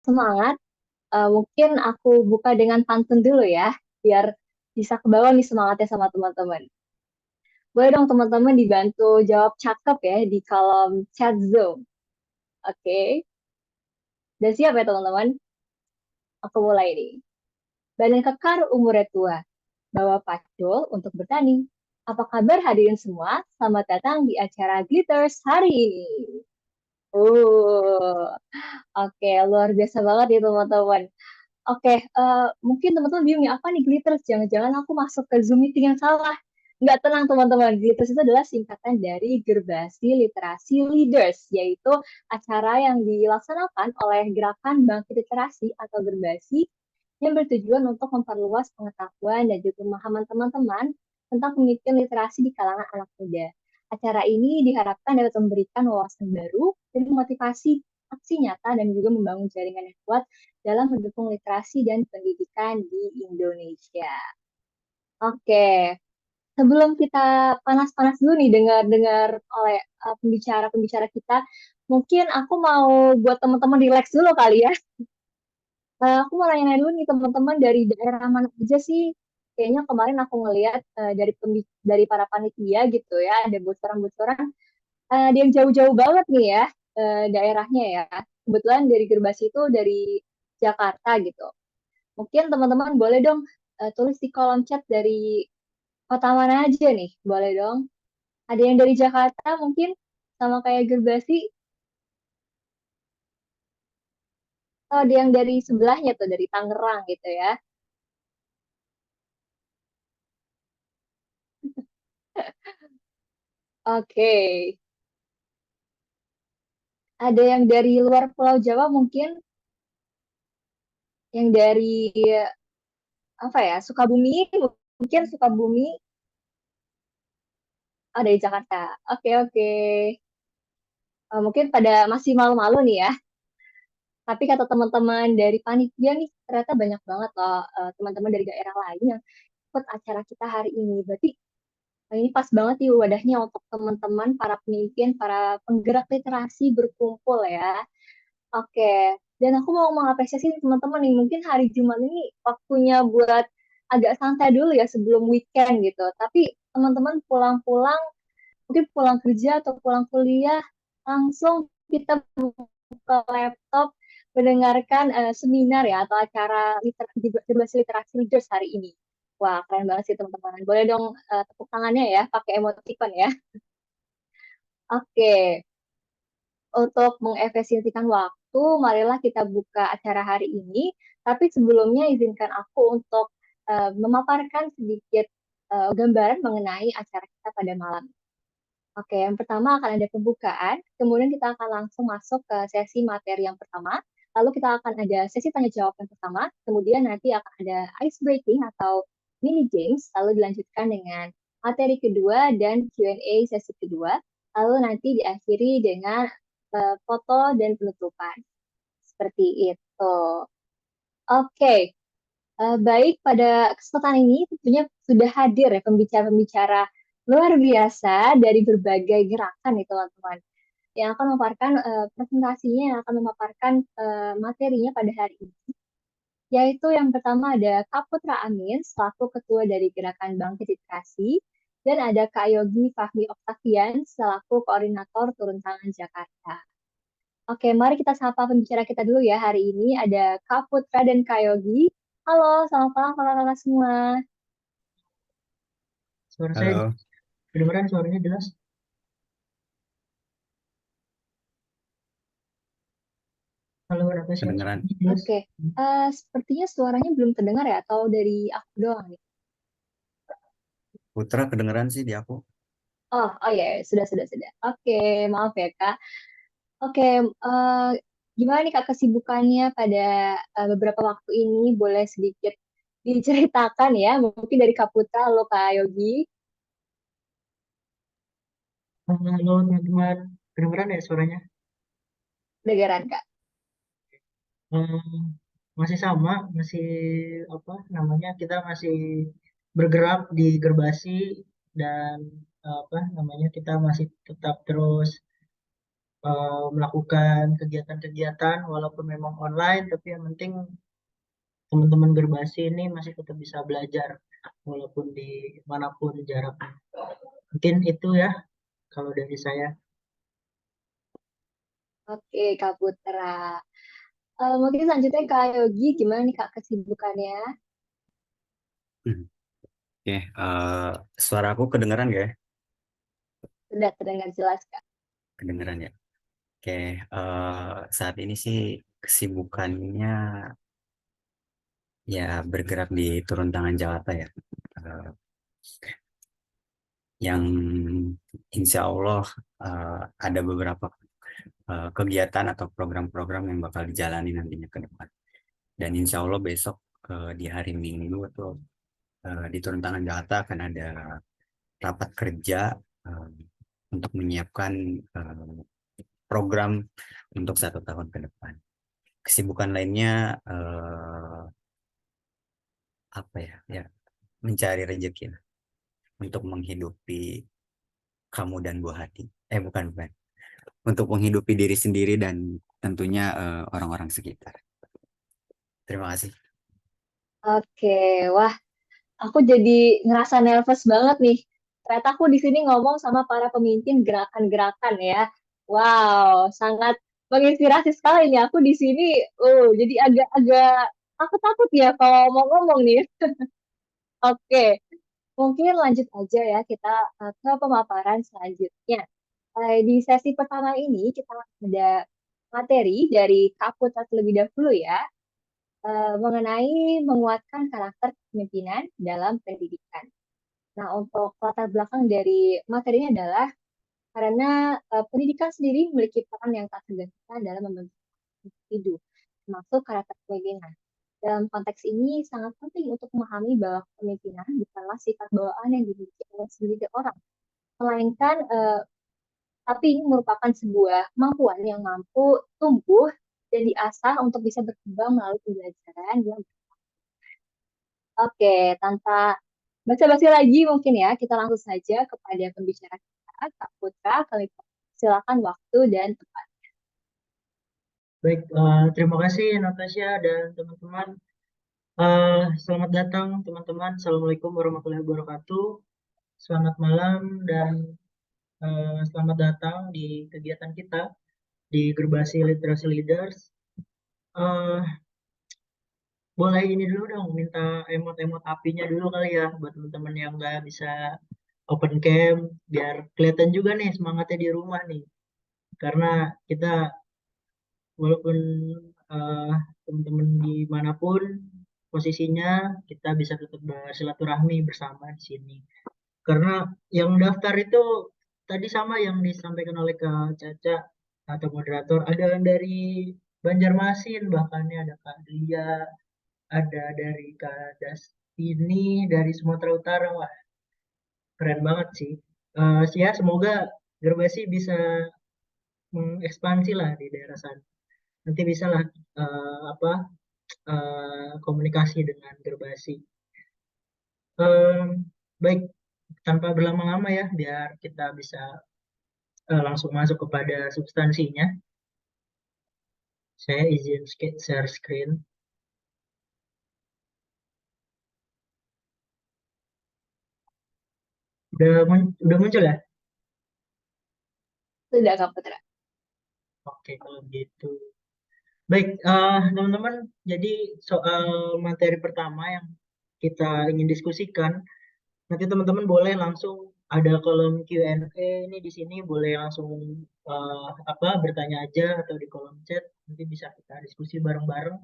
Semangat. Mungkin aku buka dengan pantun dulu ya, biar bisa ke bawah nih semangatnya sama teman-teman. Boleh dong teman-teman dibantu jawab cakep ya di kolom chat Zoom. Oke, udah siap ya teman-teman? Aku mulai nih. Badan kekar umurnya tua, bawa pacul untuk bertani. Apa kabar hadirin semua? Selamat datang di acara Glitters hari ini. Uh, oke, luar biasa banget ya teman-teman. Oke, mungkin teman-teman bingung ya, apa nih glitters? Jangan-jangan aku masuk ke Zoom meeting yang salah. Nggak, tenang teman-teman. Glitters itu adalah singkatan dari Gerbasi Literasi Leaders, yaitu acara yang dilaksanakan oleh Gerakan Bangkit Literasi atau Gerbasi yang bertujuan untuk memperluas pengetahuan dan juga pemahaman teman-teman tentang pemikiran literasi di kalangan anak muda. Acara ini diharapkan dapat memberikan wawasan baru dan memotivasi aksi nyata dan juga membangun jaringan yang kuat dalam mendukung literasi dan pendidikan di Indonesia. Oke, sebelum kita panas-panas dulu nih dengar-dengar oleh pembicara-pembicara kita, mungkin aku mau buat teman-teman relax dulu kali ya. Aku mau nanya dulu nih teman-teman dari daerah mana aja sih? Kayaknya kemarin aku ngelihat dari para panitia gitu ya, ada bocoran-bocoran ada yang jauh-jauh banget nih ya daerahnya ya. Kebetulan dari Gerbasi itu dari Jakarta gitu. Mungkin teman-teman boleh dong tulis di kolom chat dari kota mana aja nih, boleh dong. Ada yang dari Jakarta mungkin sama kayak Gerbasi, atau ada yang dari sebelahnya tuh dari Tangerang gitu ya. Oke, ada yang dari luar Pulau Jawa mungkin, yang dari apa ya, Sukabumi, mungkin Sukabumi, oh dari Jakarta. Oke, oke. Mungkin pada masih malu-malu nih ya. Tapi kata teman-teman dari panitia nih, ternyata banyak banget loh teman-teman dari daerah lain yang ikut acara kita hari ini. Berarti ini pas banget nih wadahnya untuk teman-teman, para pemimpin, para penggerak literasi berkumpul ya. Oke, dan aku mau mengapresiasi nih teman-teman nih, mungkin hari Jumat ini waktunya buat agak santai dulu ya sebelum weekend gitu. Tapi teman-teman pulang-pulang, mungkin pulang kerja atau pulang kuliah, langsung kita buka laptop, mendengarkan seminar ya atau acara berbasis literasi leaders hari ini. Wah, keren banget sih teman-teman. Boleh dong tepuk tangannya ya, pakai emoticon ya. Oke, untuk mengefisiensikan waktu, marilah kita buka acara hari ini. Tapi sebelumnya izinkan aku untuk memaparkan sedikit gambaran mengenai acara kita pada malam. Oke, yang pertama akan ada pembukaan, kemudian kita akan langsung masuk ke sesi materi yang pertama, lalu kita akan ada sesi tanya jawab yang pertama, kemudian nanti akan ada ice breaking atau mini games, lalu dilanjutkan dengan materi kedua dan Q&A sesi kedua, lalu nanti diakhiri dengan foto dan penutupan. Seperti itu. Oke, baik, pada kesempatan ini tentunya sudah hadir ya pembicara-pembicara luar biasa dari berbagai gerakan nih teman-teman yang akan memaparkan presentasinya, yang akan memaparkan materinya pada hari ini. Yaitu yang pertama ada Kak Putra Amin selaku Ketua dari Gerakan Bangkit Literasi dan ada Kak Yogi Fahmi Oktavian selaku Koordinator Turun Tangan Jakarta. Oke, mari kita sapa pembicara kita dulu ya hari ini. Ada Kak Putra dan Kak Yogi. Halo, selamat malam kakak-kakak semua. Suara saya Halo, kedengeran, suaranya jelas. Kalau ada saya kedengeran. suaranya jelas. Oke, sepertinya suaranya belum terdengar ya, atau dari aku doang nih? Putra kedengeran sih di aku. Oh, oh ya, sudah. Oke, maaf ya Kak. Oke, gimana nih Kak kesibukannya pada beberapa waktu ini? Boleh sedikit diceritakan ya, mungkin dari Kak Putra, lo Kak Yogi, Halo teman-teman, kedengeran ya suaranya? negaran Kak. Hmm, masih sama, masih apa namanya? Kita masih bergerak di Gerbasi dan apa namanya? Kita masih tetap terus melakukan kegiatan-kegiatan walaupun memang online, tapi yang penting teman-teman Gerbasi ini masih tetap bisa belajar walaupun di manapun jaraknya. Mungkin itu ya kalau dari saya. Oke, Kak Putra. Mungkin selanjutnya Kak Yogi, gimana nih Kak kesibukannya? Hmm. Oke, suara aku kedengeran gak ya? Sudah terdengar jelas Kak. Kedengeran ya. Oke, saat ini sih kesibukannya ya bergerak di turun tangan Jakarta ya. Eh, yang insya Allah ada beberapa kegiatan atau program-program yang bakal dijalani nantinya ke depan. Dan insya Allah besok di hari Minggu tuh di turun tangan Jakarta akan ada rapat kerja eh, untuk menyiapkan eh, program untuk 1 tahun ke depan. Kesibukan lainnya apa ya? Ya, mencari rezeki lah, untuk menghidupi kamu dan buah hati. Bukan. Untuk menghidupi diri sendiri dan tentunya orang-orang sekitar. Terima kasih. Oke, wah aku jadi ngerasa nervous banget nih. Ternyata aku di sini ngomong sama para pemimpin gerakan-gerakan ya. Wow, sangat menginspirasi sekali nih. Aku di sini, jadi agak-agak takut-takut ya kalau mau ngomong nih. Oke, mungkin lanjut aja ya kita ke pemaparan selanjutnya. Di sesi pertama ini kita ada materi dari Kak Putra terlebih dahulu ya, mengenai menguatkan karakter kepemimpinan dalam pendidikan. Nah, untuk latar belakang dari materinya adalah karena pendidikan sendiri memiliki peran yang tak tergantikan dalam membentuk individu, termasuk karakter kepemimpinan. Dalam konteks ini sangat penting untuk memahami bahwa kepemimpinan bukanlah sifat bawaan yang dimiliki oleh segelintir orang, melainkan tapi ini merupakan sebuah kemampuan yang mampu tumbuh dan diasah untuk bisa berkembang melalui pembelajaran yang oke, tanpa basa-basi lagi mungkin ya, kita langsung saja kepada pembicara kita, Kak Putra. Kami silakan waktu dan tempat. Baik, terima kasih Natasha dan teman-teman. Selamat datang teman-teman. Assalamualaikum warahmatullahi wabarakatuh. Selamat malam dan selamat datang di kegiatan kita di Gerbasi Literasi Leaders. Eh, Boleh ini dulu dong, minta emot-emot apinya dulu kali ya buat teman-teman yang nggak bisa open cam, biar kelihatan juga nih semangatnya di rumah nih. Karena kita walaupun eh, teman-teman dimanapun posisinya, kita bisa tetap bersilaturahmi bersama di sini. Karena yang daftar itu tadi sama yang disampaikan oleh Kak Caca atau moderator, ada yang dari Banjarmasin, bahkan ada Kak Dia, ada dari Kak Dastini, dari Sumatera Utara. Wah, keren banget sih. Ya, semoga Gerbasi bisa mengekspansi lah di daerah sana. Nanti bisa lah apa komunikasi dengan Gerbasi. Em, Baik, tanpa berlama-lama ya, biar kita bisa langsung masuk kepada substansinya. Saya izin share screen. Udah muncul ya? Sudah, Kak Putra. Oke, kalau gitu. Baik, teman-teman, jadi soal materi pertama yang kita ingin diskusikan, nanti teman-teman boleh langsung ada kolom Q&A ini di sini, boleh langsung apa bertanya aja atau di kolom chat, nanti bisa kita diskusi bareng-bareng.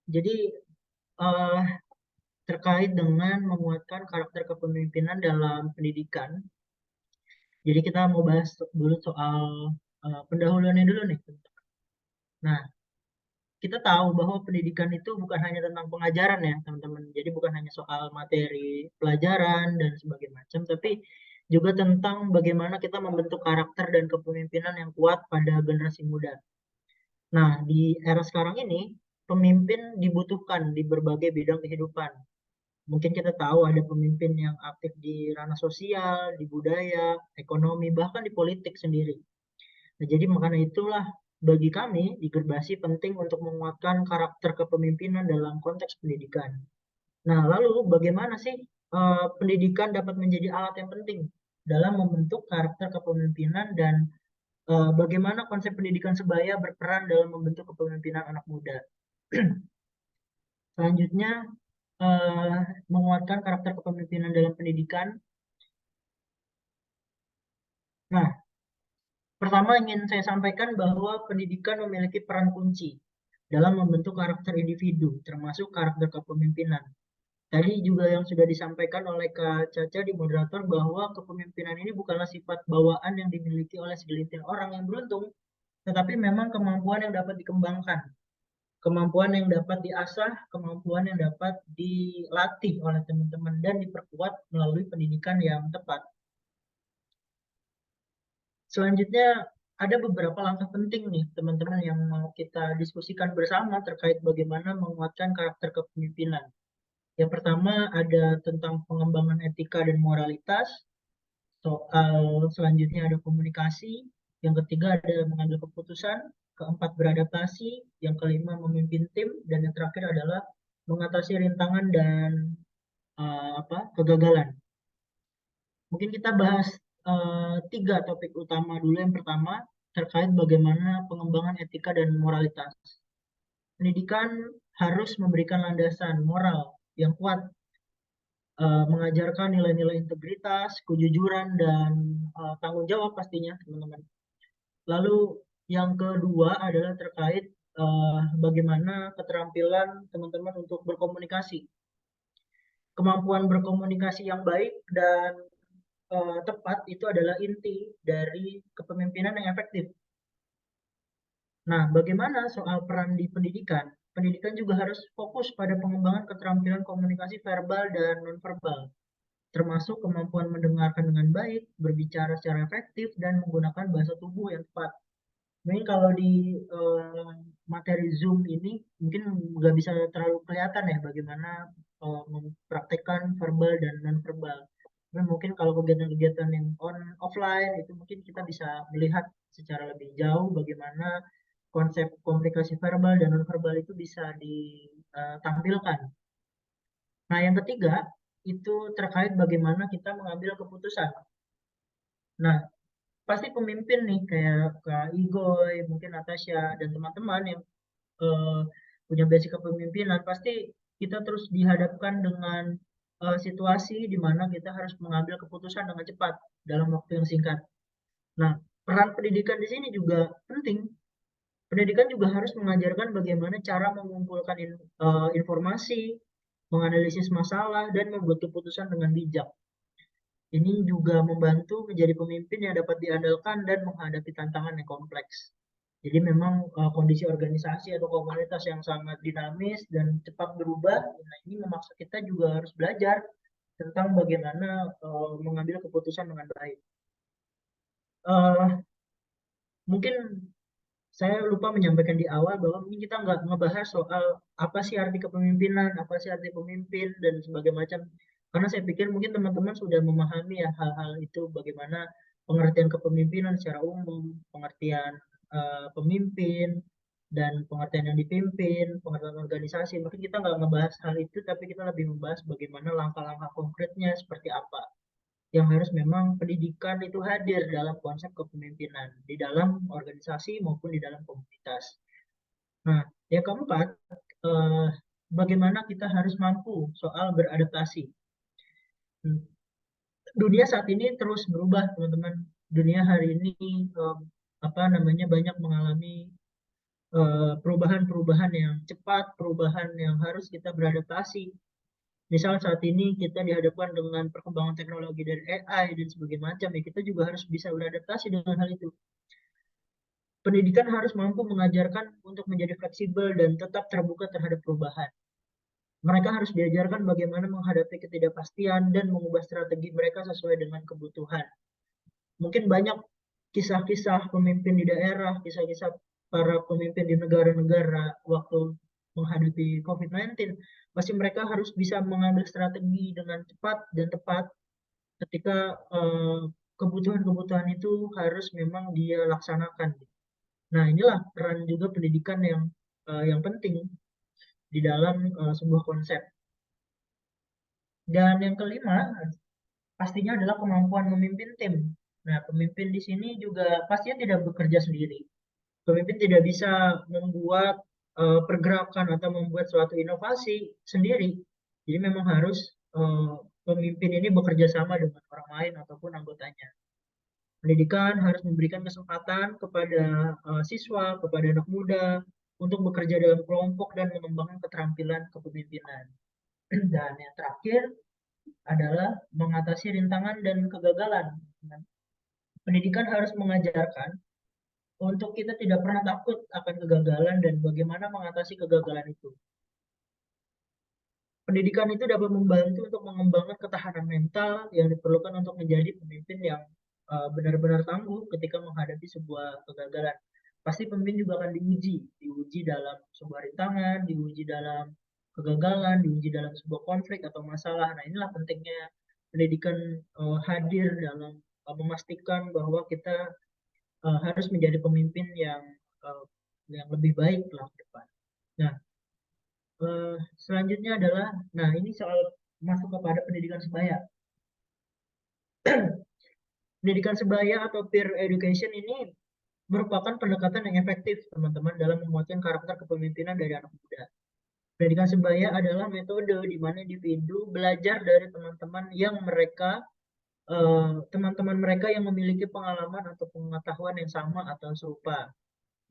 Jadi eh, terkait dengan menguatkan karakter kepemimpinan dalam pendidikan. Jadi kita mau bahas dulu soal pendahuluannya dulu nih. Nah, kita tahu bahwa pendidikan itu bukan hanya tentang pengajaran ya, teman-teman. Jadi bukan hanya soal materi pelajaran dan sebagainya macam, tapi juga tentang bagaimana kita membentuk karakter dan kepemimpinan yang kuat pada generasi muda. Nah, di era sekarang ini, pemimpin dibutuhkan di berbagai bidang kehidupan. Mungkin kita tahu ada pemimpin yang aktif di ranah sosial, di budaya, ekonomi, bahkan di politik sendiri. Nah, jadi makanya itulah bagi kami di Gerbasi penting untuk menguatkan karakter kepemimpinan dalam konteks pendidikan. Nah, lalu bagaimana sih pendidikan dapat menjadi alat yang penting dalam membentuk karakter kepemimpinan dan bagaimana konsep pendidikan sebaya berperan dalam membentuk kepemimpinan anak muda. Selanjutnya, eh, menguatkan karakter kepemimpinan dalam pendidikan. Nah, pertama ingin saya sampaikan bahwa pendidikan memiliki peran kunci dalam membentuk karakter individu, termasuk karakter kepemimpinan. Tadi juga yang sudah disampaikan oleh Kak Caca di moderator bahwa kepemimpinan ini bukanlah sifat bawaan yang dimiliki oleh segelintir orang yang beruntung, tetapi memang kemampuan yang dapat dikembangkan, kemampuan yang dapat diasah, kemampuan yang dapat dilatih oleh teman-teman dan diperkuat melalui pendidikan yang tepat. Selanjutnya ada beberapa langkah penting nih teman-teman yang mau kita diskusikan bersama terkait bagaimana menguatkan karakter kepemimpinan. Yang pertama ada tentang pengembangan etika dan moralitas, soal selanjutnya ada komunikasi, yang ketiga ada mengambil keputusan, keempat beradaptasi, yang kelima memimpin tim, dan yang terakhir adalah mengatasi rintangan dan kegagalan. Mungkin kita bahas tiga topik utama dulu. Yang pertama terkait bagaimana pengembangan etika dan moralitas. Pendidikan harus memberikan landasan moral yang kuat, mengajarkan nilai-nilai integritas, kejujuran, dan tanggung jawab pastinya, teman-teman. Lalu yang kedua adalah terkait bagaimana keterampilan teman-teman untuk berkomunikasi. Kemampuan berkomunikasi yang baik dan tepat itu adalah inti dari kepemimpinan yang efektif. Nah, bagaimana soal peran di pendidikan? Pendidikan juga harus fokus pada pengembangan keterampilan komunikasi verbal dan nonverbal, termasuk kemampuan mendengarkan dengan baik, berbicara secara efektif, dan menggunakan bahasa tubuh yang tepat. Mungkin kalau di materi Zoom ini mungkin nggak bisa terlalu kelihatan ya bagaimana mempraktekkan verbal dan non-verbal. Tapi mungkin kalau kegiatan-kegiatan yang offline itu mungkin kita bisa melihat secara lebih jauh bagaimana konsep komunikasi verbal dan non-verbal itu bisa ditampilkan. Nah, yang ketiga itu terkait bagaimana kita mengambil keputusan. Nah, pasti pemimpin nih kayak Kak Igoy, mungkin Natasha dan teman-teman yang eh, punya basic kepemimpinan, pasti kita terus dihadapkan dengan situasi di mana kita harus mengambil keputusan dengan cepat dalam waktu yang singkat. Nah, peran pendidikan di sini juga penting. Pendidikan juga harus mengajarkan bagaimana cara mengumpulkan informasi, menganalisis masalah, dan membuat keputusan dengan bijak. Ini juga membantu menjadi pemimpin yang dapat diandalkan dan menghadapi tantangan yang kompleks. Jadi memang kondisi organisasi atau komunitas yang sangat dinamis dan cepat berubah, nah ini memaksa kita juga harus belajar tentang bagaimana mengambil keputusan dengan baik. Mungkin saya lupa menyampaikan di awal bahwa mungkin kita nggak ngebahas soal apa sih arti kepemimpinan, apa sih arti pemimpin, dan sebagainya macam. Karena saya pikir mungkin teman-teman sudah memahami ya hal-hal itu, bagaimana pengertian kepemimpinan secara umum, pengertian pemimpin, dan pengertian yang dipimpin, pengertian organisasi. Mungkin kita nggak ngebahas hal itu, tapi kita lebih membahas bagaimana langkah-langkah konkretnya seperti apa yang harus memang pendidikan itu hadir dalam konsep kepemimpinan di dalam organisasi maupun di dalam komunitas. Nah, yang keempat, eh, bagaimana kita harus mampu soal beradaptasi. Dunia saat ini terus berubah, teman-teman. Dunia hari ini banyak mengalami perubahan-perubahan yang cepat, perubahan yang harus kita beradaptasi. Misal saat ini kita dihadapkan dengan perkembangan teknologi dari AI dan sebagainya macam, ya kita juga harus bisa beradaptasi dengan hal itu. Pendidikan harus mampu mengajarkan untuk menjadi fleksibel dan tetap terbuka terhadap perubahan. Mereka harus diajarkan bagaimana menghadapi ketidakpastian dan mengubah strategi mereka sesuai dengan kebutuhan. Mungkin banyak kisah-kisah pemimpin di daerah, kisah-kisah para pemimpin di negara-negara waktu menghadapi COVID-19, pasti mereka harus bisa mengambil strategi dengan cepat dan tepat ketika kebutuhan-kebutuhan itu harus memang dia laksanakan. Nah, inilah peran juga pendidikan yang penting di dalam sebuah konsep. Dan yang kelima, pastinya adalah kemampuan memimpin tim. Nah, pemimpin di sini juga pastinya tidak bekerja sendiri. Pemimpin tidak bisa membuat pergerakan atau membuat suatu inovasi sendiri. Jadi memang harus pemimpin ini bekerja sama dengan orang lain ataupun anggotanya. Pendidikan harus memberikan kesempatan kepada siswa, kepada anak muda untuk bekerja dalam kelompok dan mengembangkan keterampilan kepemimpinan. Dan yang terakhir adalah mengatasi rintangan dan kegagalan. Pendidikan harus mengajarkan untuk kita tidak pernah takut akan kegagalan dan bagaimana mengatasi kegagalan itu. Pendidikan itu dapat membantu untuk mengembangkan ketahanan mental yang diperlukan untuk menjadi pemimpin yang benar-benar tangguh ketika menghadapi sebuah kegagalan. Pasti pemimpin juga akan diuji dalam sebuah rintangan, diuji dalam kegagalan, diuji dalam sebuah konflik atau masalah. Nah, inilah pentingnya pendidikan hadir dalam memastikan bahwa kita harus menjadi pemimpin yang lebih baik lah ke depan. Nah, selanjutnya adalah, nah ini soal masuk kepada pendidikan sebaya. Pendidikan sebaya atau peer education ini merupakan pendekatan yang efektif, teman-teman, dalam menguatkan karakter kepemimpinan dari anak muda. Pendidikan sebaya adalah metode di mana individu belajar dari teman-teman mereka yang memiliki pengalaman atau pengetahuan yang sama atau serupa.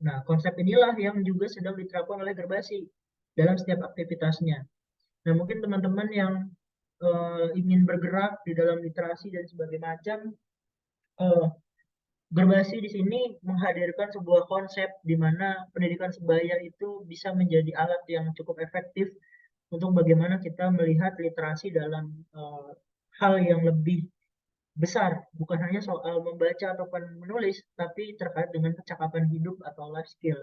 Nah, konsep inilah yang juga sedang diterapkan oleh Gerbasi dalam setiap aktivitasnya. Nah, mungkin teman-teman yang ingin bergerak di dalam literasi dan sebagainya macam, Gerbasi di sini menghadirkan sebuah konsep di mana pendidikan sebaya itu bisa menjadi alat yang cukup efektif untuk bagaimana kita melihat literasi dalam hal yang lebih besar, bukan hanya soal membaca ataupun menulis, tapi terkait dengan kecakapan hidup atau life skill.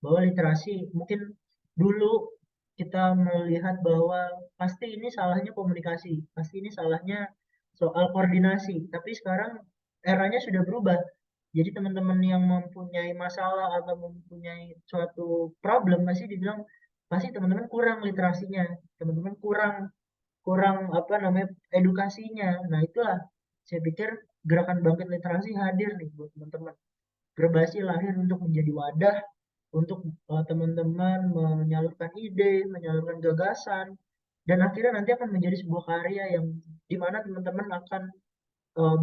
Bahwa literasi mungkin dulu kita melihat bahwa pasti ini salahnya komunikasi, pasti ini salahnya soal koordinasi, tapi sekarang eranya sudah berubah. Jadi teman-teman yang mempunyai masalah atau mempunyai suatu problem pasti dibilang pasti teman-teman kurang literasinya, teman-teman kurang kurang apa namanya edukasinya. Nah, itulah saya pikir gerakan bangkit literasi hadir nih buat teman-teman. Gerbasi lahir untuk menjadi wadah untuk teman-teman menyalurkan ide, menyalurkan gagasan, dan akhirnya nanti akan menjadi sebuah karya yang dimana teman-teman akan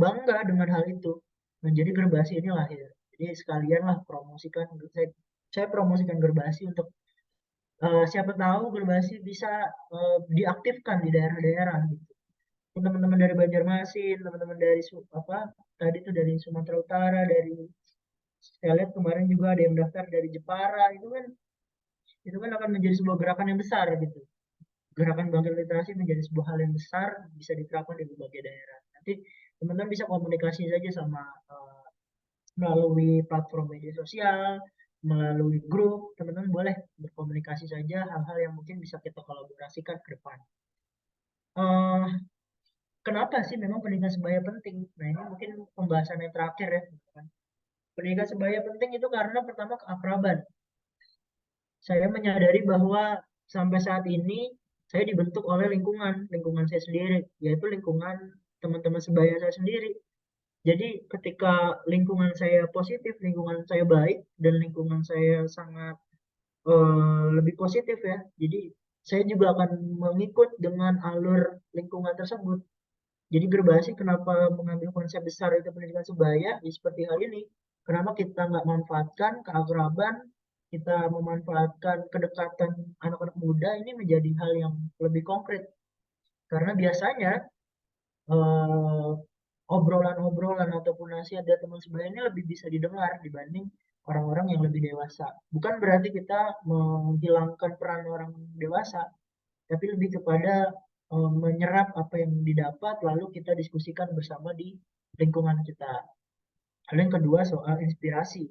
bangga dengan hal itu. Menjadi Gerbasi ini lahir. Jadi sekalianlah promosikan, saya promosikan Gerbasi untuk siapa tahu Gerbasi bisa diaktifkan di daerah-daerah gitu. Teman-teman dari Banjarmasin, teman-teman dari apa tadi itu dari Sumatera Utara, dari saya lihat kemarin juga ada yang daftar dari Jepara, itu kan akan menjadi sebuah gerakan yang besar gitu. Gerakan bangkit literasi menjadi sebuah hal yang besar, bisa diterapkan di berbagai daerah. Nanti teman-teman bisa komunikasi saja sama melalui platform media sosial, melalui grup, teman-teman boleh berkomunikasi saja hal-hal yang mungkin bisa kita kolaborasikan ke depan. Kenapa sih memang pendidikan sebaya penting? Nah, ini mungkin pembahasan yang terakhir ya, teman-teman. Pendidikan sebaya penting itu karena pertama keakraban. Saya menyadari bahwa sampai saat ini saya dibentuk oleh lingkungan saya sendiri, yaitu lingkungan teman-teman sebaya saya sendiri. Jadi ketika lingkungan saya positif, lingkungan saya baik, dan lingkungan saya sangat lebih positif ya. Jadi saya juga akan mengikut dengan alur lingkungan tersebut. Jadi Gerbasi kenapa mengambil konsep besar itu pendidikan sebaya, ya seperti hal ini. Kenapa kita nggak manfaatkan keakraban, kita memanfaatkan kedekatan anak-anak muda ini menjadi hal yang lebih konkret. Karena biasanya eh, obrolan-obrolan ataupun nasihat dari teman sebaya ini lebih bisa didengar dibanding orang-orang yang lebih dewasa. Bukan berarti kita menghilangkan peran orang dewasa, tapi lebih kepada menyerap apa yang didapat lalu kita diskusikan bersama di lingkungan kita. Lalu yang kedua soal inspirasi.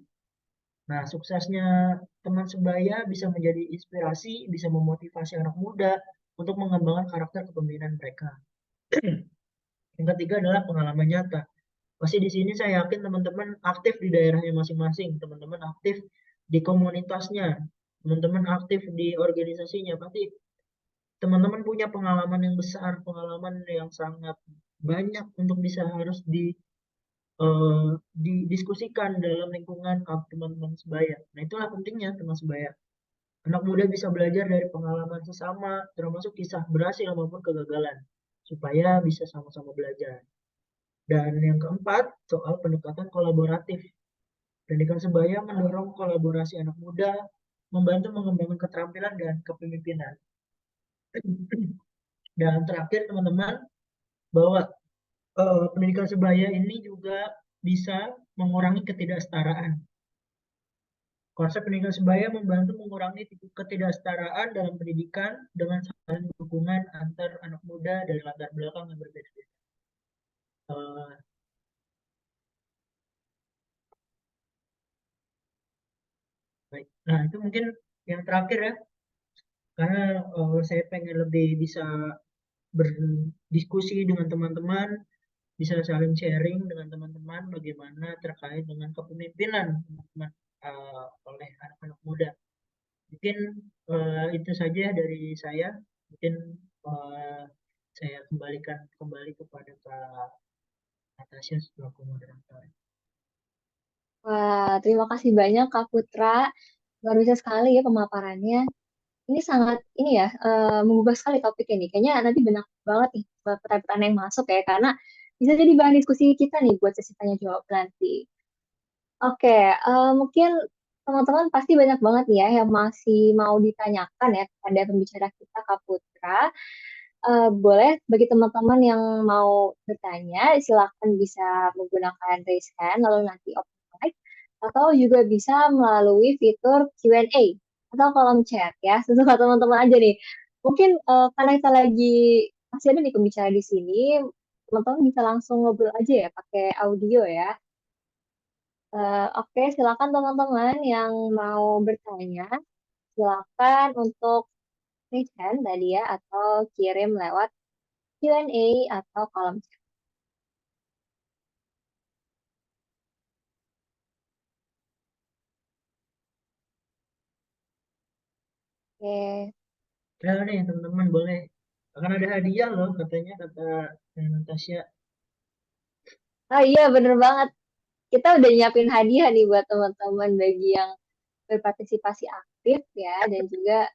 Nah, suksesnya teman sebaya bisa menjadi inspirasi, bisa memotivasi anak muda untuk mengembangkan karakter kepemimpinan mereka. Yang ketiga adalah pengalaman nyata. Pasti di sini saya yakin teman-teman aktif di daerahnya masing-masing, teman-teman aktif di komunitasnya, teman-teman aktif di organisasinya. Pasti teman-teman punya pengalaman yang besar, pengalaman yang sangat banyak untuk bisa harus didiskusikan dalam lingkungan teman-teman sebaya. Nah, itulah pentingnya teman sebaya. Anak muda bisa belajar dari pengalaman sesama, termasuk kisah berhasil maupun kegagalan, supaya bisa sama-sama belajar. Dan yang keempat, soal pendekatan kolaboratif. Pendidikan sebaya mendorong kolaborasi anak muda, membantu mengembangkan keterampilan dan kepemimpinan. Dan terakhir teman-teman, bahwa pendidikan sebaya ini juga bisa mengurangi ketidaksetaraan. Konsep pendidikan sebaya membantu mengurangi ketidaksetaraan dalam pendidikan dengan saling dukungan antar anak muda dari latar belakang yang berbeda-beda. Eh, Baik. Nah, itu mungkin yang terakhir ya, karena saya pengen lebih bisa berdiskusi dengan teman-teman, bisa saling sharing dengan teman-teman bagaimana terkait dengan kepemimpinan teman-teman oleh anak-anak muda. Mungkin itu saja dari saya. Mungkin eh, saya kembalikan kembali kepada Kak Natasha selaku moderator. Wah, terima kasih banyak Kak Putra. Luar biasa sekali ya pemaparannya. Ini sangat ini ya mengubah sekali topik ini. Kayaknya nanti banyak banget nih pertanyaan yang masuk ya karena bisa jadi bahan diskusi kita nih buat sesi tanya jawab nanti. Oke, mungkin teman-teman pasti banyak banget nih ya yang masih mau ditanyakan ya kepada pembicara kita Kak Putra. Boleh bagi teman-teman yang mau bertanya, silakan bisa menggunakan raise hand lalu nanti open mic atau juga bisa melalui fitur Q&A atau kolom chat ya. Sesuka teman-teman aja nih. Mungkin karena kita lagi masih ada nih pembicara di sini, teman-teman bisa langsung ngobrol aja ya pakai audio ya. Oke, silakan teman-teman yang mau bertanya, silakan untuk raise hand tadi ya atau kirim lewat Q&A atau kolom chat. Oke. Ya nih teman-teman boleh. Akan ada hadiah loh katanya kata Natasha. Oh iya, bener banget. Kita udah nyiapin hadiah nih buat teman-teman bagi yang berpartisipasi aktif ya, dan juga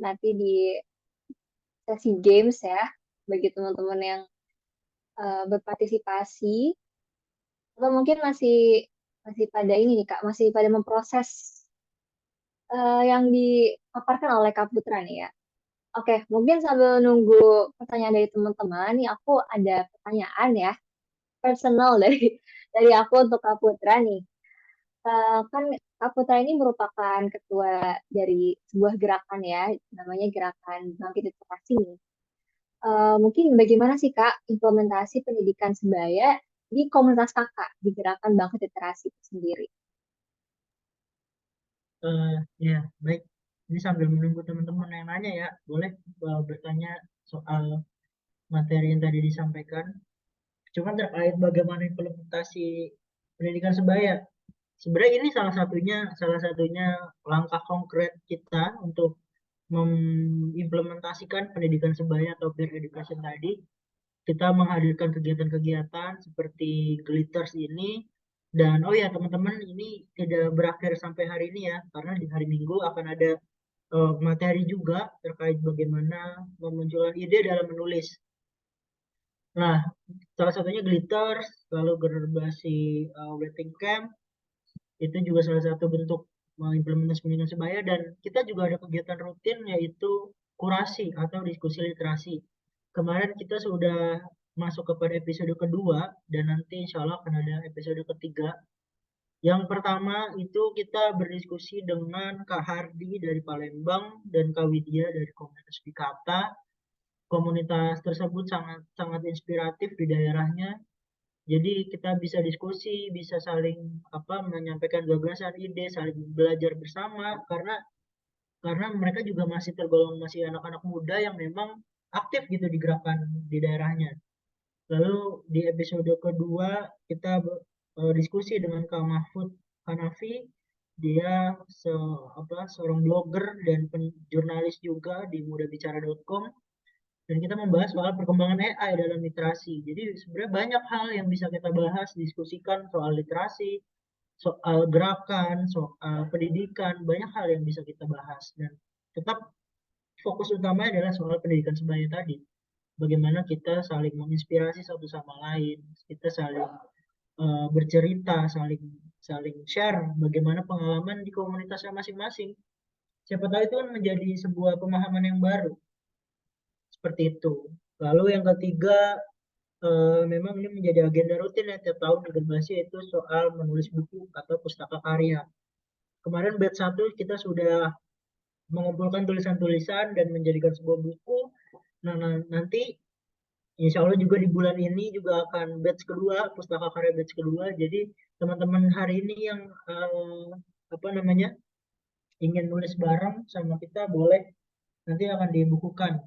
nanti di sesi games ya, bagi teman-teman yang berpartisipasi, atau mungkin masih masih pada ini nih Kak, masih pada memproses yang dipaparkan oleh Kak Putra nih ya. Oke, mungkin sambil nunggu pertanyaan dari teman-teman, nih aku ada pertanyaan ya, personal dari aku untuk Kak Putra nih. Kan Kak Putra ini merupakan ketua dari sebuah gerakan ya, namanya Gerakan Bangkit Literasi nih. Mungkin bagaimana sih Kak implementasi pendidikan sebaya di komunitas Kakak di Gerakan Bangkit Literasi itu sendiri? Ya baik. Ini sambil menunggu teman-teman yang nanya ya, boleh bertanya soal materi yang tadi disampaikan. Cuma terkait bagaimana implementasi pendidikan sebaya. Sebenarnya ini salah satunya langkah konkret kita untuk mengimplementasikan pendidikan sebaya atau peer education tadi. Kita menghadirkan kegiatan-kegiatan seperti Glitters ini. Dan oh ya teman-teman, ini tidak berakhir sampai hari ini ya, karena di hari Minggu akan ada materi juga terkait bagaimana memunculkan ide dalam menulis. Nah, salah satunya Glitters, lalu berbasis writing camp, itu juga salah satu bentuk mengimplementasi pendidikan sebaya. Dan kita juga ada kegiatan rutin yaitu kurasi atau diskusi literasi. Kemarin kita sudah masuk kepada episode kedua dan nanti insya Allah akan ada episode ketiga. Yang pertama itu kita berdiskusi dengan Kak Hardi dari Palembang dan Kak Widya dari komunitas Bikata. Komunitas tersebut sangat sangat inspiratif di daerahnya. Jadi kita bisa diskusi, bisa saling menyampaikan gagasan, ide, saling belajar bersama karena mereka juga masih tergolong masih anak-anak muda yang memang aktif gitu di gerakan di daerahnya. Lalu di episode kedua kita diskusi dengan Kak Mahfud Hanafi. Dia seorang blogger dan jurnalis juga di mudabicara.com, dan kita membahas soal perkembangan AI dalam literasi. Jadi sebenarnya banyak hal yang bisa kita bahas, diskusikan soal literasi, soal gerakan, soal pendidikan, banyak hal yang bisa kita bahas. Dan tetap fokus utamanya adalah soal pendidikan sebaya tadi. Bagaimana kita saling menginspirasi satu sama lain, kita saling bercerita, saling saling share bagaimana pengalaman di komunitasnya masing-masing. Siapa tahu itu kan menjadi sebuah pemahaman yang baru. Seperti itu. Lalu yang ketiga, memang ini menjadi agenda rutin ya tiap tahun di Gerbasi, itu soal menulis buku atau pustaka karya. Kemarin batch 1 kita sudah mengumpulkan tulisan-tulisan dan menjadikan sebuah buku. Nah, nanti insya Allah juga di bulan ini juga akan batch kedua, pustaka karya batch kedua. Jadi teman-teman hari ini yang apa namanya ingin nulis bareng sama kita boleh, nanti akan dibukukan.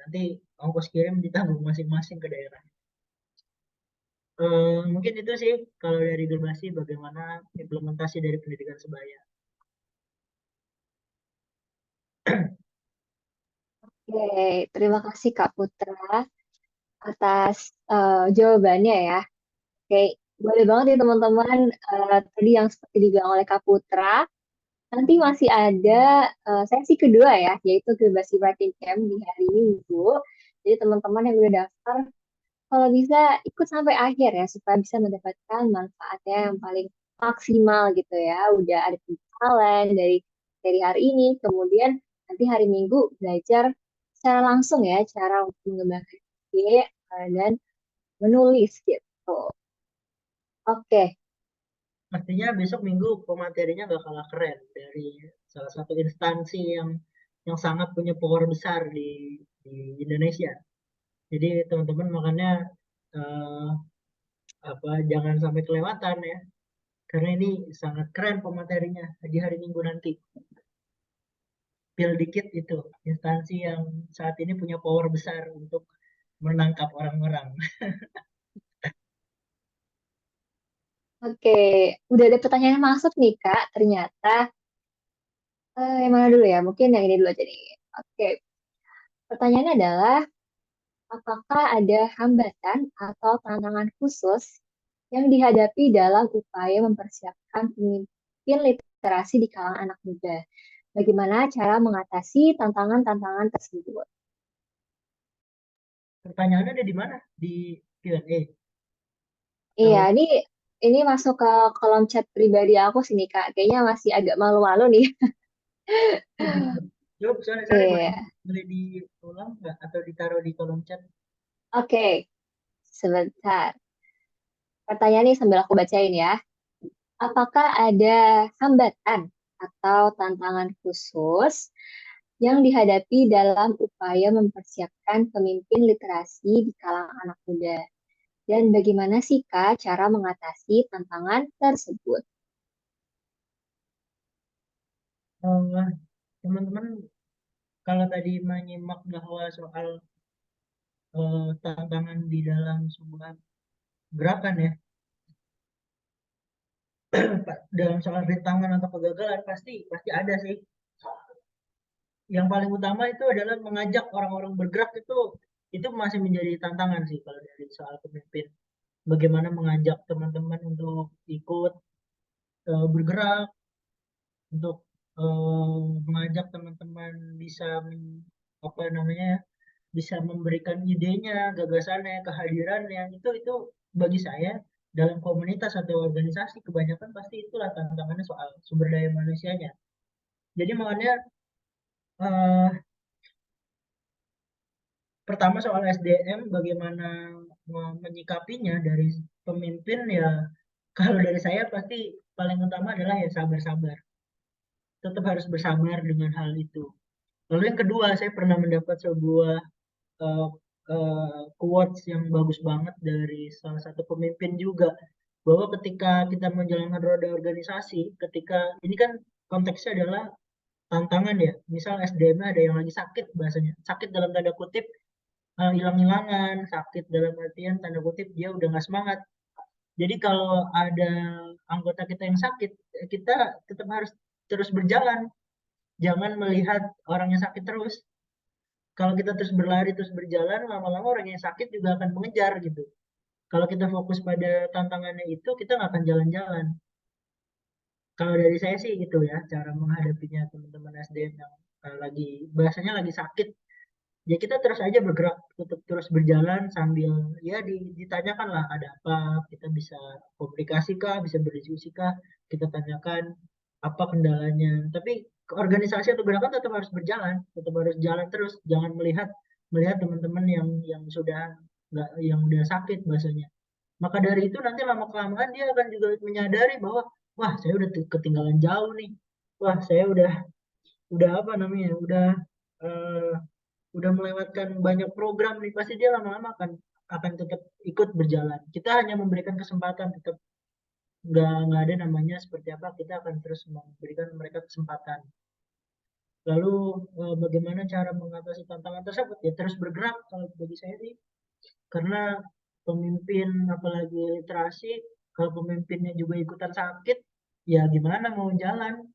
Nanti ongkos kirim ditanggung masing-masing ke daerah. Mungkin itu sih kalau dari Gerbasi bagaimana implementasi dari pendidikan sebaya. Oke, terima kasih Kak Putra atas jawabannya ya. Oke, boleh banget nih teman-teman, tadi yang seperti dibilang oleh Kak Putra, nanti masih ada sesi kedua ya, yaitu Gerbasi Writing Camp di hari Minggu. Jadi teman-teman yang udah daftar, kalau bisa ikut sampai akhir ya, supaya bisa mendapatkan manfaatnya yang paling maksimal gitu ya. Udah ada pembekalan dari hari ini, kemudian nanti hari Minggu belajar secara langsung ya, cara untuk mengembangkan ide dan menulis gitu. Oke, Pastinya besok Minggu pematerinya gak kalah keren dari salah satu instansi yang sangat punya power besar di Indonesia. Jadi teman-teman makanya eh, jangan sampai kelewatan ya, karena ini sangat keren pematerinya di hari Minggu nanti. Pil dikit itu instansi yang saat ini punya power besar untuk menangkap orang-orang. oke. Udah ada pertanyaan masuk nih Kak, ternyata. Yang mana dulu ya? Mungkin yang ini dulu aja nih. Oke, pertanyaannya adalah, apakah ada hambatan atau tantangan khusus yang dihadapi dalam upaya mempersiapkan pemimpin literasi di kalangan anak muda? Bagaimana cara mengatasi tantangan-tantangan tersebut? Pertanyaannya ada di mana? Di Q&A Iya, atau ini masuk ke kolom chat pribadi aku sini Kak. Kayaknya masih agak malu-malu nih. Yuk, sorry, boleh, Iya. boleh diulang nggak atau ditaruh di kolom chat? Oke, sebentar. Pertanyaan ini sambil aku bacain ya. Apakah ada hambatan atau tantangan khusus yang dihadapi dalam upaya mempersiapkan pemimpin literasi di kalangan anak muda? Dan bagaimana sih Kak cara mengatasi tantangan tersebut? Eh, Teman-teman, kalau tadi menyimak bahwa soal tantangan di dalam sebuah gerakan ya, dalam soal rintangan atau kegagalan pasti pasti ada sih. Yang paling utama itu adalah mengajak orang-orang bergerak, itu masih menjadi tantangan sih kalau dari soal pemimpin. Bagaimana mengajak teman-teman untuk ikut bergerak, untuk mengajak teman-teman bisa apa namanya ya, bisa memberikan idenya, gagasannya, kehadirannya, itu bagi saya dalam komunitas atau organisasi kebanyakan pasti itulah tantangannya soal sumber daya manusianya. Jadi makanya eh, pertama soal SDM bagaimana menyikapinya dari pemimpin ya, kalau dari saya pasti paling utama adalah ya sabar-sabar. Tetap harus bersabar dengan hal itu. Lalu yang kedua, saya pernah mendapat sebuah uh, quotes yang bagus banget dari salah satu pemimpin juga, bahwa ketika kita menjalankan roda organisasi, ketika ini kan konteksnya adalah tantangan ya, misal SDM ada yang lagi sakit, bahasanya sakit dalam tanda kutip, hilang-hilangan, sakit dalam artian tanda kutip dia udah nggak semangat. Jadi kalau ada anggota kita yang sakit, kita tetap harus terus berjalan. Jangan melihat orang yang sakit terus. Kalau kita terus berlari, terus berjalan, lama-lama orang yang sakit juga akan mengejar gitu. Kalau kita fokus pada tantangannya itu, kita nggak akan jalan-jalan. Kalau dari saya sih gitu ya, cara menghadapinya teman-teman SDM yang lagi, bahasanya lagi sakit. Ya kita terus aja bergerak, tetap terus berjalan sambil ya ditanyakan lah ada apa, kita bisa komunikasi kah, bisa berdiskusi kah, kita tanyakan apa kendalanya. Tapi organisasi atau gerakan tetap harus berjalan, tetap harus jalan terus, jangan melihat melihat teman-teman yang sudah nggak yang udah sakit bahasanya. Maka dari itu nanti lama kelamaan dia akan juga menyadari bahwa wah saya udah ketinggalan jauh nih, wah saya udah apa namanya, eh, udah melewatkan banyak program nih, pasti dia lama-lama akan tetap ikut berjalan. Kita hanya memberikan kesempatan, tetap nggak ada namanya seperti apa, kita akan terus memberikan mereka kesempatan. Lalu bagaimana cara mengatasi tantangan tersebut? Ya terus bergerak kalau bagi saya sih, karena pemimpin apalagi literasi, kalau pemimpinnya juga ikutan sakit, ya gimana mau jalan?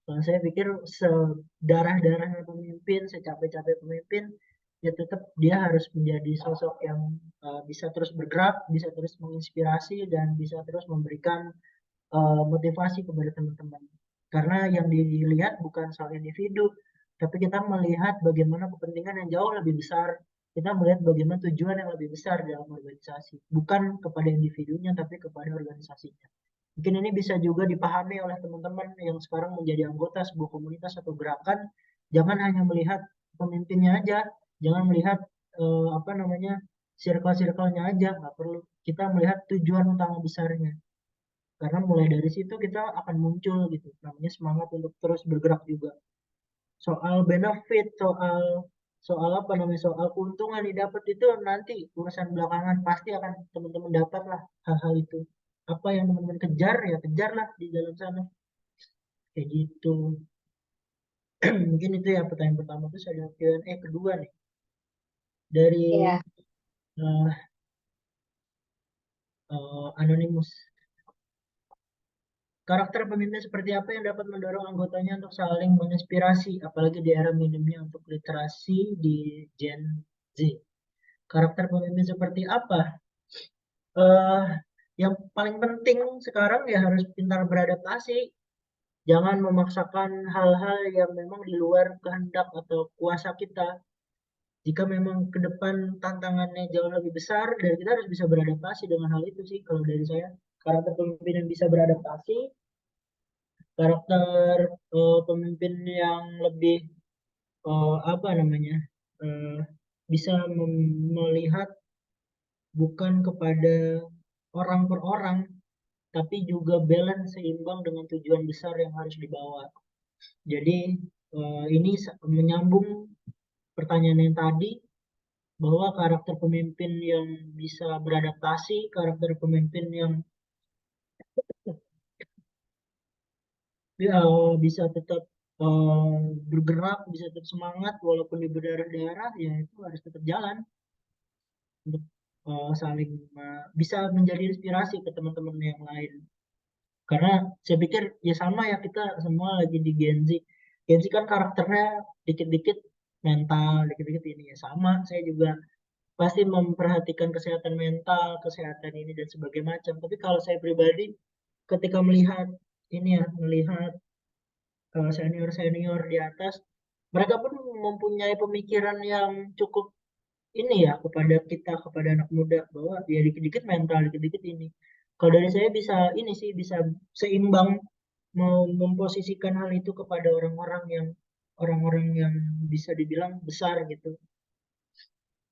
Kalau saya pikir sedarah-darahnya pemimpin, secapek-capek pemimpin, ya tetap dia harus menjadi sosok yang bisa terus bergerak, bisa terus menginspirasi, dan bisa terus memberikan motivasi kepada teman-teman. Karena yang dilihat bukan soal individu, tapi kita melihat bagaimana kepentingan yang jauh lebih besar. Kita melihat bagaimana tujuan yang lebih besar dalam organisasi, bukan kepada individunya, tapi kepada organisasinya. Mungkin ini bisa juga dipahami oleh teman-teman yang sekarang menjadi anggota sebuah komunitas atau gerakan. Jangan hanya melihat pemimpinnya aja, jangan melihat apa namanya circle-circle-nya aja, nggak perlu. Kita melihat tujuan utama besarnya. Karena mulai dari situ kita akan muncul gitu, namanya semangat untuk terus bergerak juga. Soal benefit, soal soal apa namanya, soal keuntungan didapat itu nanti urusan belakangan, pasti akan teman-teman dapat lah hal-hal itu. Apa yang teman-teman kejar ya kejarlah di dalam sana, kayak gitu. Mungkin itu ya pertanyaan pertama. Terus ada Q&A kedua nih dari Iya. uh, Anonymous. Karakter pemimpin seperti apa yang dapat mendorong anggotanya untuk saling menginspirasi, apalagi di era minimnya untuk literasi di Gen Z? Karakter pemimpin seperti apa? eh yang paling penting sekarang ya harus pintar beradaptasi. Jangan memaksakan hal-hal yang memang di luar kehendak atau kuasa kita. Jika memang ke depan tantangannya jauh lebih besar, dan kita harus bisa beradaptasi dengan hal itu sih kalau dari saya. Karakter pemimpin yang bisa beradaptasi, karakter pemimpin yang lebih apa namanya, eh, bisa melihat bukan kepada orang per orang, tapi juga balance seimbang dengan tujuan besar yang harus dibawa. Jadi ini menyambung pertanyaan yang tadi, bahwa karakter pemimpin yang bisa beradaptasi, karakter pemimpin yang bisa tetap bergerak, bisa tetap semangat walaupun di berdarah-darah, ya itu harus tetap jalan untuk saling bisa menjadi inspirasi ke teman-teman yang lain. Karena saya pikir ya sama ya, kita semua lagi di Gen Z. Gen Z kan karakternya dikit-dikit mental, dikit-dikit ini ya sama. Saya juga pasti memperhatikan kesehatan mental, kesehatan ini dan sebagainya macam. Tapi kalau saya pribadi, ketika melihat ini ya, melihat senior-senior di atas, mereka pun mempunyai pemikiran yang cukup ini ya kepada kita, kepada anak muda, bahwa ya dikit-dikit mental, dikit-dikit ini. Kalau dari saya bisa ini sih, bisa seimbang, mau memposisikan hal itu kepada orang-orang yang bisa dibilang besar gitu.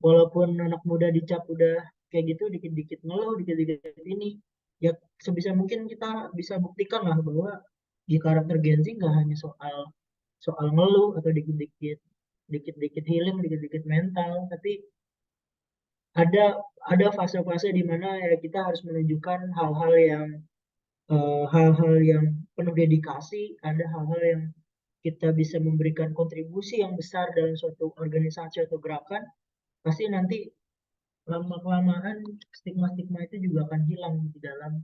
Walaupun anak muda dicap udah kayak gitu, dikit-dikit ngeluh, dikit-dikit ini, ya sebisa mungkin kita bisa buktikan lah bahwa di karakter Gen Z nggak hanya soal soal ngeluh atau dikit-dikit healing, dikit-dikit mental, tapi ada ada fase-fase di mana ya kita harus menunjukkan hal-hal yang penuh dedikasi, ada hal-hal yang kita bisa memberikan kontribusi yang besar dalam suatu organisasi atau gerakan, pasti nanti lama-kelamaan stigma-stigma itu juga akan hilang di dalam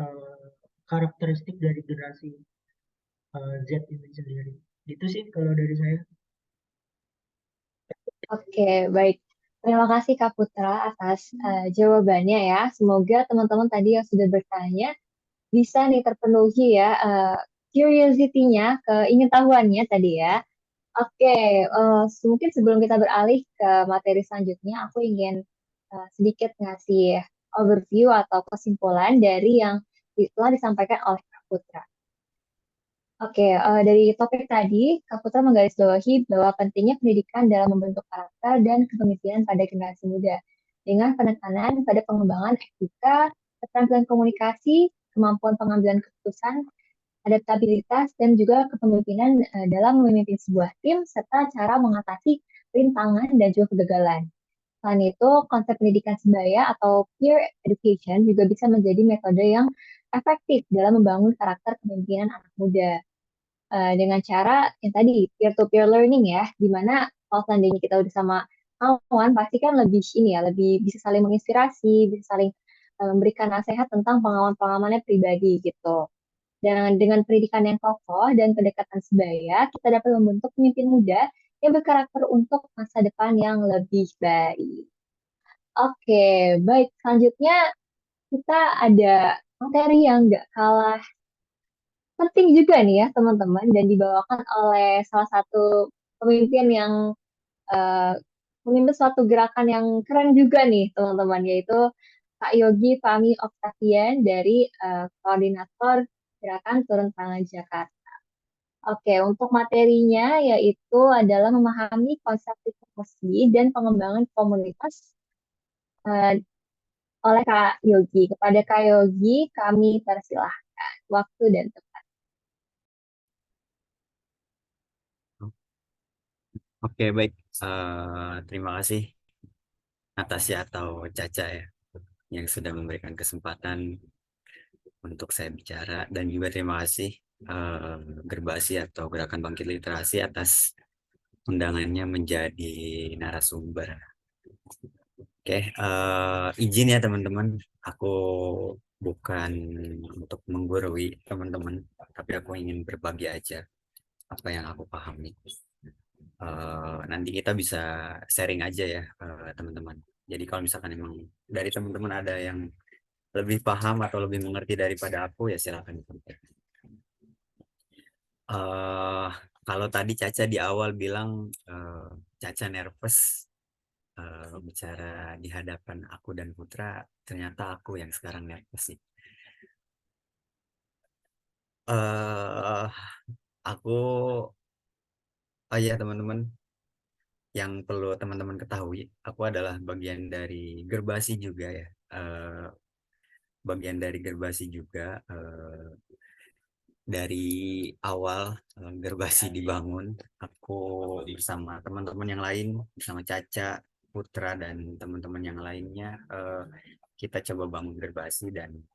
eh, karakteristik dari generasi Z ini sendiri. Gitu sih kalau dari saya. Oke, baik. Terima kasih Kak Putra atas jawabannya ya. Semoga teman-teman tadi yang sudah bertanya bisa nih terpenuhi ya curiosity-nya, keingintahuannya tadi ya. Oke, mungkin sebelum kita beralih ke materi selanjutnya, aku ingin sedikit ngasih overview atau kesimpulan dari yang telah disampaikan oleh Kak Putra. Oke, dari topik tadi, Kak Putra menggarisbawahi bahwa pentingnya pendidikan dalam membentuk karakter dan kepemimpinan pada generasi muda, dengan penekanan pada pengembangan etika, keterampilan komunikasi, kemampuan pengambilan keputusan, adaptabilitas, dan juga kepemimpinan dalam memimpin sebuah tim, serta cara mengatasi rintangan dan juga kegagalan. Selain itu, konsep pendidikan sebaya atau peer education juga bisa menjadi metode yang efektif dalam membangun karakter kepemimpinan anak muda. Dengan cara yang tadi, peer-to-peer learning ya, di mana kalau seandainya kita udah sama kawan, pasti kan lebih ini ya, lebih bisa saling menginspirasi, bisa saling memberikan nasihat tentang pengalaman-pengalamannya pribadi gitu. Dan dengan pendidikan yang kokoh dan pendekatan sebaya, kita dapat membentuk pemimpin muda yang berkarakter untuk masa depan yang lebih baik. Oke, baik. Selanjutnya kita ada materi yang nggak kalah penting juga nih ya teman-teman dan dibawakan oleh salah satu pemimpin yang eh, memimpin suatu gerakan yang keren juga nih teman-teman, yaitu Kak Yogi Fahmi Octavian dari koordinator Gerakan Turun Tangan Jakarta. Oke, untuk materinya yaitu adalah memahami konsep literasi dan pengembangan komunitas eh, oleh Kak Yogi. Kepada Kak Yogi, kami persilahkan waktu dan tempat. Oke, baik. Terima kasih Natasha atau Caca ya yang sudah memberikan kesempatan untuk saya bicara, dan juga terima kasih eh, Gerbasi atau Gerakan Bangkit Literasi atas undangannya menjadi narasumber. Oke, izin ya teman-teman, aku bukan untuk menggurui teman-teman, tapi aku ingin berbagi aja apa yang aku pahami. Nanti kita bisa sharing aja ya, teman-teman. Jadi kalau misalkan emang dari teman-teman ada yang lebih paham atau lebih mengerti daripada aku, ya silakan. eh Kalau tadi Caca di awal bilang Caca nervous bicara di hadapan aku dan Putra, ternyata aku yang sekarang nervous sih. eh aku, oh ya teman-teman, yang perlu teman-teman ketahui, aku adalah bagian dari Gerbasi juga ya. Eh, Bagian dari Gerbasi juga, dari awal Gerbasi dibangun, aku bersama teman-teman yang lain, bersama Caca, Putra, dan teman-teman yang lainnya, kita coba bangun Gerbasi, dan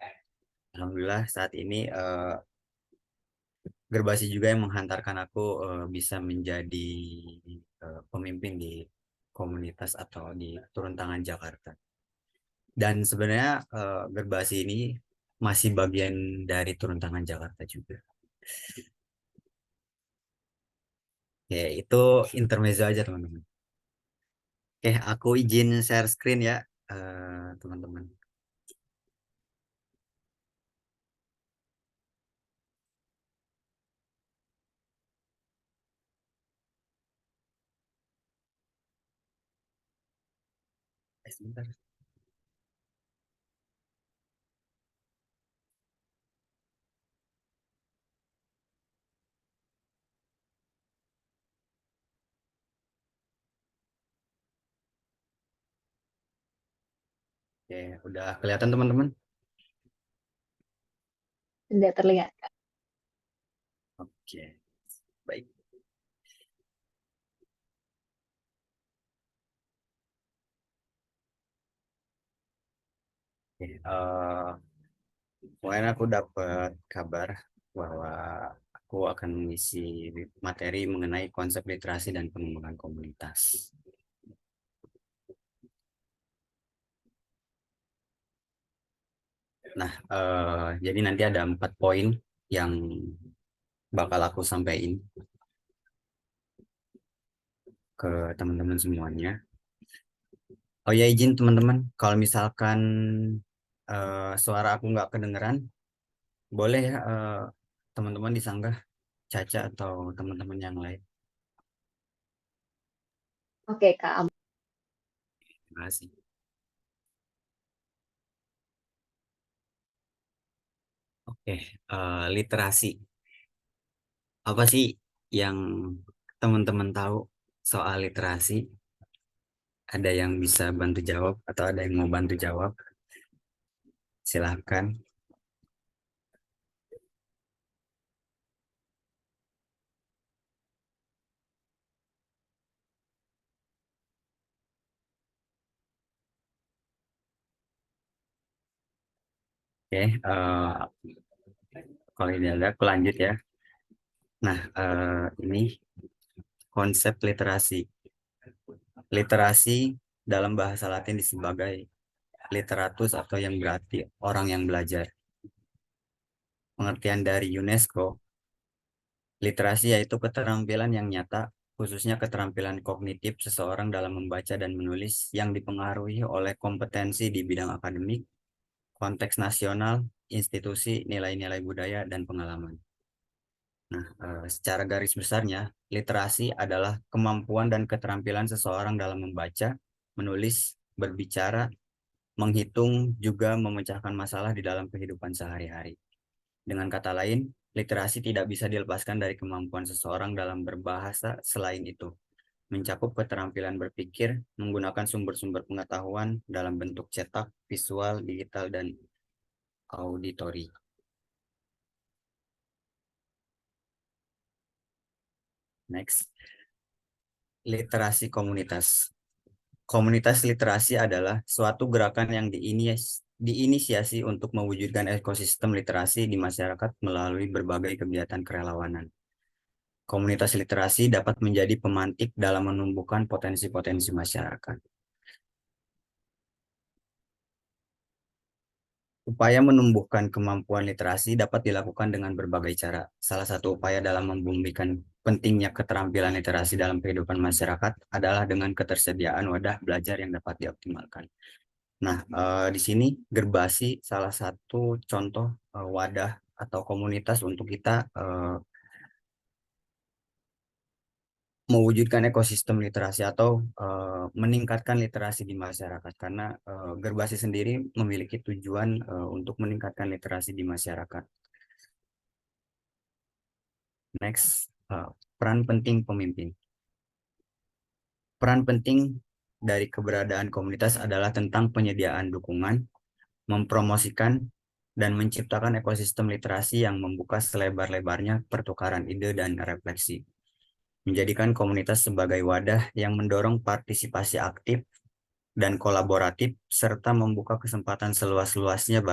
alhamdulillah saat ini Gerbasi juga yang menghantarkan aku bisa menjadi pemimpin di komunitas atau di Turun Tangan Jakarta. Dan sebenarnya Gerbasi ini masih bagian dari Turun Tangan Jakarta juga. Ya, itu intermezzo aja teman-teman. Oke, aku izin share screen ya, teman-teman. Sebentar. Oke, udah kelihatan teman-teman? Tidak terlihat. Oke, baik. Oke, kemarin aku dapat kabar bahwa aku akan mengisi materi mengenai konsep literasi dan pengembangan komunitas. Nah, jadi nanti ada 4 poin yang bakal aku sampaikan ke teman-teman semuanya. Oh ya, izin teman-teman, kalau misalkan suara aku nggak kedengeran, boleh ya teman-teman disanggah Caca atau teman-teman yang lain. Oke, Kak. Terima kasih. Oke, literasi. Apa sih yang teman-teman tahu soal literasi? Ada yang bisa bantu jawab atau ada yang mau bantu jawab? Silahkan. Oke, kalau ini ada, aku lanjut ya. Nah, ini konsep literasi. Literasi dalam bahasa Latin disebut sebagai literatus atau yang berarti orang yang belajar. Pengertian dari UNESCO, literasi yaitu keterampilan yang nyata, khususnya keterampilan kognitif seseorang dalam membaca dan menulis yang dipengaruhi oleh kompetensi di bidang akademik, konteks nasional, institusi, nilai-nilai budaya, dan pengalaman. Nah, secara garis besarnya, literasi adalah kemampuan dan keterampilan seseorang dalam membaca, menulis, berbicara, menghitung, juga memecahkan masalah di dalam kehidupan sehari-hari. Dengan kata lain, literasi tidak bisa dilepaskan dari kemampuan seseorang dalam berbahasa selain itu, mencakup keterampilan berpikir, menggunakan sumber-sumber pengetahuan dalam bentuk cetak, visual, digital, dan auditori. Next, literasi komunitas. Komunitas literasi adalah suatu gerakan yang diinisiasi untuk mewujudkan ekosistem literasi di masyarakat melalui berbagai kegiatan kerelawanan. Komunitas literasi dapat menjadi pemantik dalam menumbuhkan potensi-potensi masyarakat. Upaya menumbuhkan kemampuan literasi dapat dilakukan dengan berbagai cara. Salah satu upaya dalam membumikan pentingnya keterampilan literasi dalam kehidupan masyarakat adalah dengan ketersediaan wadah belajar yang dapat dioptimalkan. Nah, di sini Gerbasi salah satu contoh wadah atau komunitas untuk kita mewujudkan ekosistem literasi atau meningkatkan literasi di masyarakat karena Gerbasi sendiri memiliki tujuan untuk meningkatkan literasi di masyarakat. Next, peran penting pemimpin. Peran penting dari keberadaan komunitas adalah tentang penyediaan dukungan, mempromosikan, dan menciptakan ekosistem literasi yang membuka selebar-lebarnya pertukaran ide dan refleksi. Menjadikan komunitas sebagai wadah yang mendorong partisipasi aktif dan kolaboratif, serta membuka kesempatan seluas-luasnya bagi